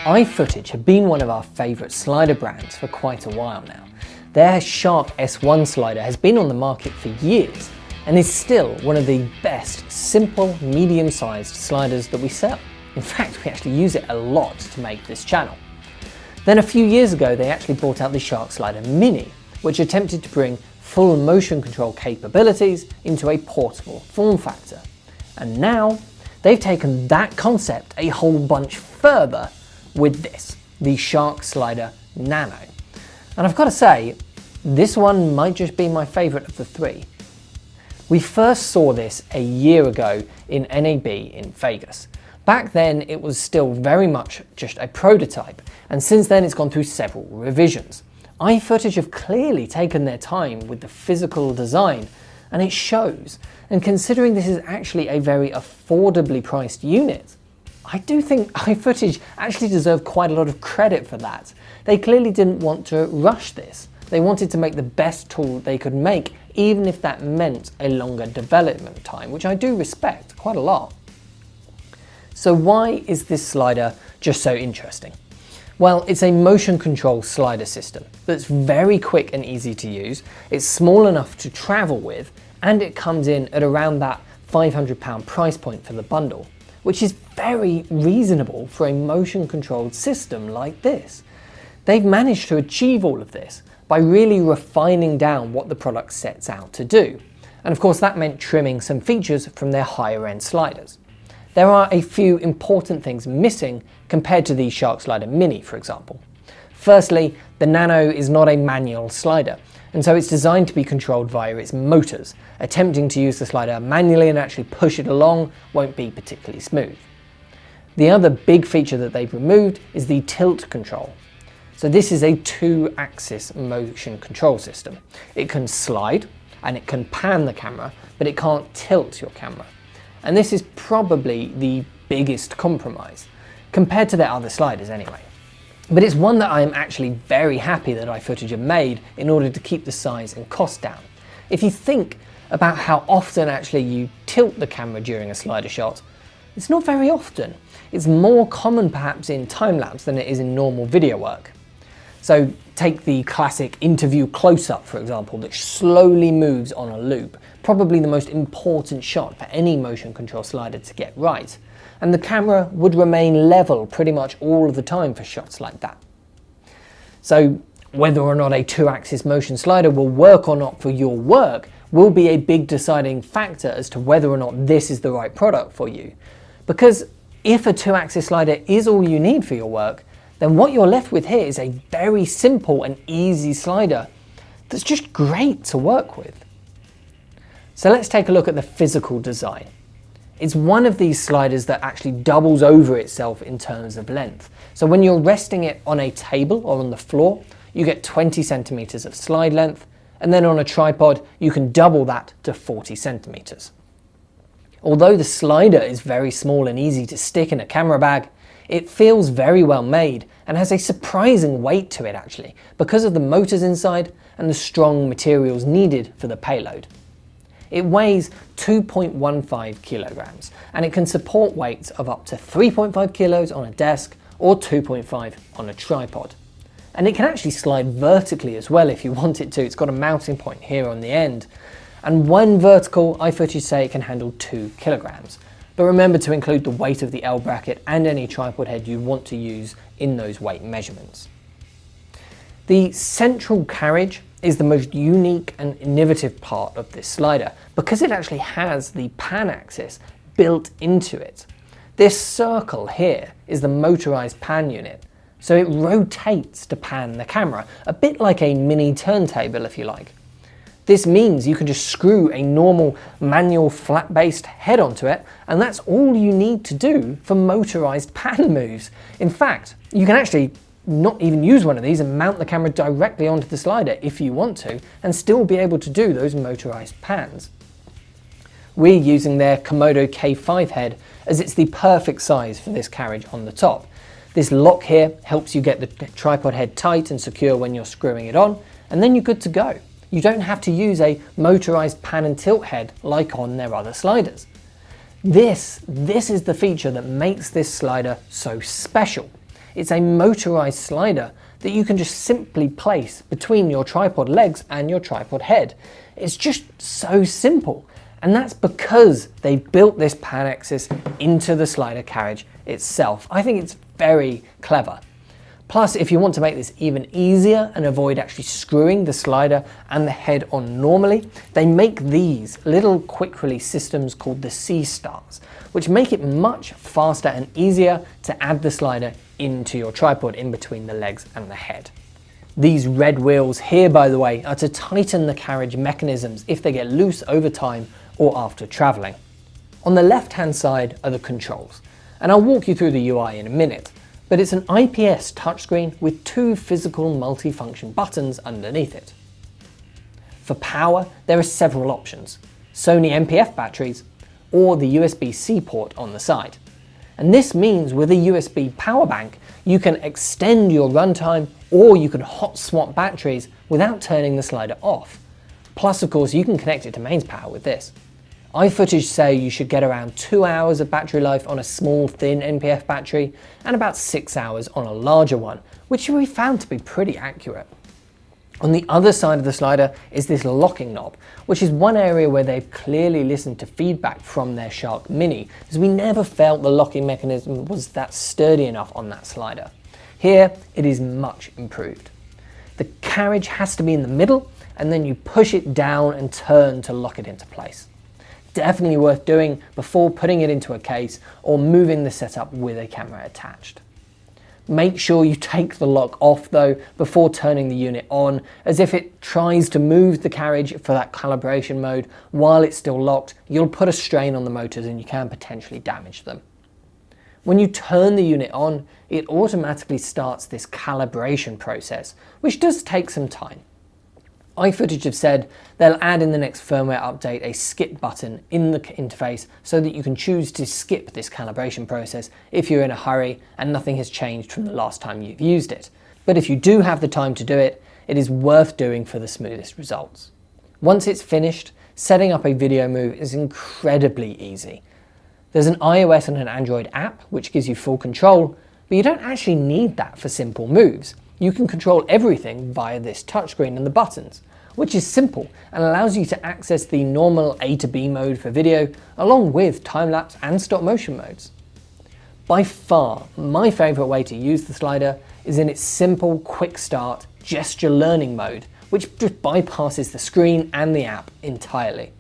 iFootage have been one of our favourite slider brands for quite a while now. Their Shark S1 slider has been on the market for years and is still one of the best simple medium-sized sliders that we sell. In fact, we actually use it a lot to make this channel. Then a few years ago they actually brought out the Shark Slider Mini, which attempted to bring full motion control capabilities into a portable form factor. And now they've taken that concept a whole bunch further with this, the Shark Slider Nano. And I've got to say, this one might just be my favourite of the three. We first saw this a year ago in NAB in Vegas. Back then it was still very much just a prototype, and since then it's gone through several revisions. iFootage have clearly taken their time with the physical design, and it shows. And considering this is actually a very affordably priced unit, I do think iFootage actually deserve quite a lot of credit for that. They clearly didn't want to rush this. They wanted to make the best tool they could make, even if that meant a longer development time, which I do respect quite a lot. So why is this slider just so interesting? Well, it's a motion control slider system that's very quick and easy to use, it's small enough to travel with, and it comes in at around that £500 price point for the bundle, which is very reasonable for a motion controlled system like this. They've managed to achieve all of this by really refining down what the product sets out to do. And of course that meant trimming some features from their higher end sliders. There are a few important things missing compared to the Shark Slider Mini, for example. Firstly, the Nano is not a manual slider, and so it's designed to be controlled via its motors. Attempting to use the slider manually and actually push it along won't be particularly smooth. The other big feature that they've removed is the tilt control. So this is a 2-axis motion control system. It can slide and it can pan the camera, but it can't tilt your camera. And this is probably the biggest compromise, compared to their other sliders anyway. But it's one that I'm actually very happy that iFootage have made in order to keep the size and cost down. If you think about how often actually you tilt the camera during a slider shot, it's not very often. It's more common perhaps in time-lapse than it is in normal video work. So take the classic interview close-up, for example, that slowly moves on a loop, probably the most important shot for any motion control slider to get right. And the camera would remain level pretty much all of the time for shots like that. So whether or not a 2-axis motion slider will work or not for your work will be a big deciding factor as to whether or not this is the right product for you. Because if a 2-axis slider is all you need for your work, then what you're left with here is a very simple and easy slider that's just great to work with. So let's take a look at the physical design. It's one of these sliders that actually doubles over itself in terms of length. So when you're resting it on a table or on the floor, you get 20 centimeters of slide length, and then on a tripod, you can double that to 40 centimeters. Although the slider is very small and easy to stick in a camera bag, it feels very well made and has a surprising weight to it actually, because of the motors inside and the strong materials needed for the payload. It weighs 2.15 kilograms and it can support weights of up to 3.5 kilos on a desk or 2.5 on a tripod. And it can actually slide vertically as well if you want it to. It's got a mounting point here on the end. And when vertical, iFootage say it can handle 2 kilograms. But remember to include the weight of the L bracket and any tripod head you want to use in those weight measurements. The central carriage is the most unique and innovative part of this slider because it actually has the pan axis built into it. This circle here is the motorized pan unit, so it rotates to pan the camera, a bit like a mini turntable if you like. This means you can just screw a normal manual flat-based head onto it, and that's all you need to do for motorized pan moves. In fact, you can actually not even use one of these and mount the camera directly onto the slider if you want to, and still be able to do those motorized pans. We're using their Komodo K5 head as it's the perfect size for this carriage on the top. This lock here helps you get the tripod head tight and secure when you're screwing it on, and then you're good to go. You don't have to use a motorized pan and tilt head like on their other sliders. This is the feature that makes this slider so special. It's a motorized slider that you can just simply place between your tripod legs and your tripod head. It's just so simple. And that's because they built this pan axis into the slider carriage itself. I think it's very clever. Plus, if you want to make this even easier and avoid actually screwing the slider and the head on normally, they make these little quick release systems called the C-Stars, which make it much faster and easier to add the slider into your tripod in between the legs and the head. These red wheels here, by the way, are to tighten the carriage mechanisms if they get loose over time or after traveling. On the left-hand side are the controls, and I'll walk you through the UI in a minute. But it's an IPS touchscreen with 2 physical multifunction buttons underneath it. For power, there are several options: Sony MPF batteries or the USB-C port on the side. And this means with a USB power bank, you can extend your runtime or you can hot swap batteries without turning the slider off. Plus, of course, you can connect it to mains power with this. iFootage say you should get around 2 hours of battery life on a small, thin NPF battery and about 6 hours on a larger one, which we found to be pretty accurate. On the other side of the slider is this locking knob, which is one area where they've clearly listened to feedback from their Shark Mini, as we never felt the locking mechanism was that sturdy enough on that slider. Here, it is much improved. The carriage has to be in the middle, and then you push it down and turn to lock it into place. Definitely worth doing before putting it into a case or moving the setup with a camera attached. Make sure you take the lock off though before turning the unit on, as if it tries to move the carriage for that calibration mode while it's still locked, you'll put a strain on the motors and you can potentially damage them. When you turn the unit on, it automatically starts this calibration process, which does take some time. iFootage have said they'll add in the next firmware update a skip button in the interface so that you can choose to skip this calibration process if you're in a hurry and nothing has changed from the last time you've used it. But if you do have the time to do it, it is worth doing for the smoothest results. Once it's finished, setting up a video move is incredibly easy. There's an iOS and an Android app which gives you full control, but you don't actually need that for simple moves. You can control everything via this touchscreen and the buttons, which is simple and allows you to access the normal A to B mode for video, along with time-lapse and stop motion modes. By far, my favourite way to use the slider is in its simple, quick start, gesture learning mode, which just bypasses the screen and the app entirely.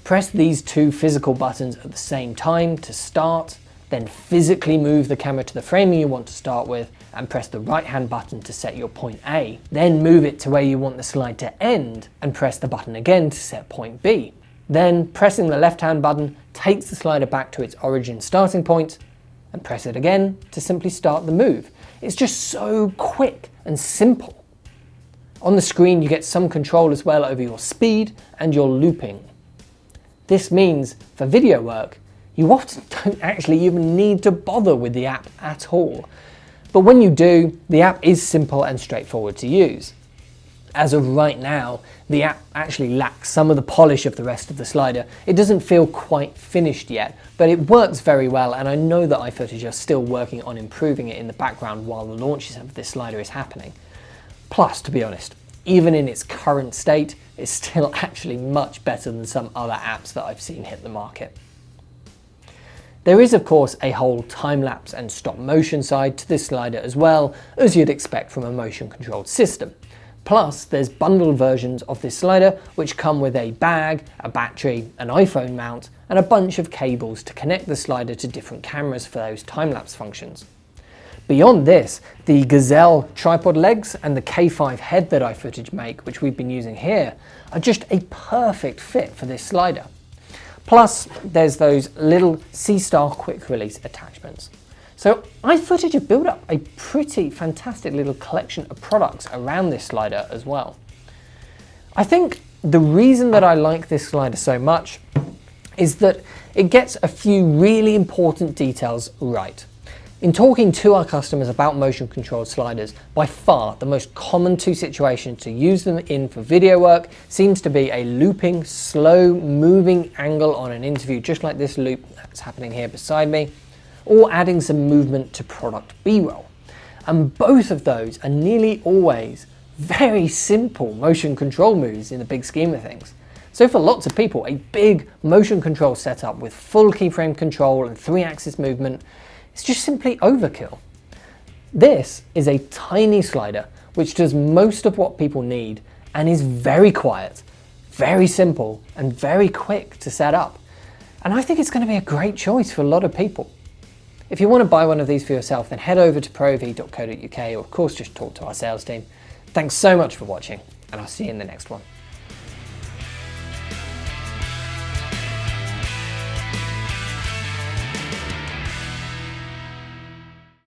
Press these 2 physical buttons at the same time to start, then physically move the camera to the frame you want to start with, and press the right-hand button to set your point A. Then move it to where you want the slide to end, and press the button again to set point B. Then, pressing the left-hand button takes the slider back to its origin starting point, and press it again to simply start the move. It's just so quick and simple. On the screen, you get some control as well over your speed and your looping. This means, for video work, you often don't actually even need to bother with the app at all. But when you do, the app is simple and straightforward to use. As of right now, the app actually lacks some of the polish of the rest of the slider. It doesn't feel quite finished yet, but it works very well, and I know that iFootage are still working on improving it in the background while the launch of this slider is happening. Plus, to be honest, even in its current state, it's still actually much better than some other apps that I've seen hit the market. There is, of course, a whole time-lapse and stop-motion side to this slider as well, as you'd expect from a motion-controlled system. Plus, there's bundled versions of this slider which come with a bag, a battery, an iPhone mount, and a bunch of cables to connect the slider to different cameras for those time-lapse functions. Beyond this, the Gazelle tripod legs and the K5 head that iFootage make, which we've been using here, are just a perfect fit for this slider. Plus, there's those little C-Star quick release attachments. So iFootage have built up a pretty fantastic little collection of products around this slider as well. I think the reason that I like this slider so much is that it gets a few really important details right. In talking to our customers about motion controlled sliders, by far the most common 2 situations to use them in for video work seems to be a looping, slow moving angle on an interview, just like this loop that's happening here beside me, or adding some movement to product B-roll. And both of those are nearly always very simple motion control moves in the big scheme of things. So for lots of people, a big motion control setup with full keyframe control and 3-axis movement is just simply overkill. This is a tiny slider which does most of what people need and is very quiet, very simple, and very quick to set up. And I think it's going to be a great choice for a lot of people. If you want to buy one of these for yourself, then head over to proav.co.uk or of course just talk to our sales team. Thanks so much for watching, and I'll see you in the next one.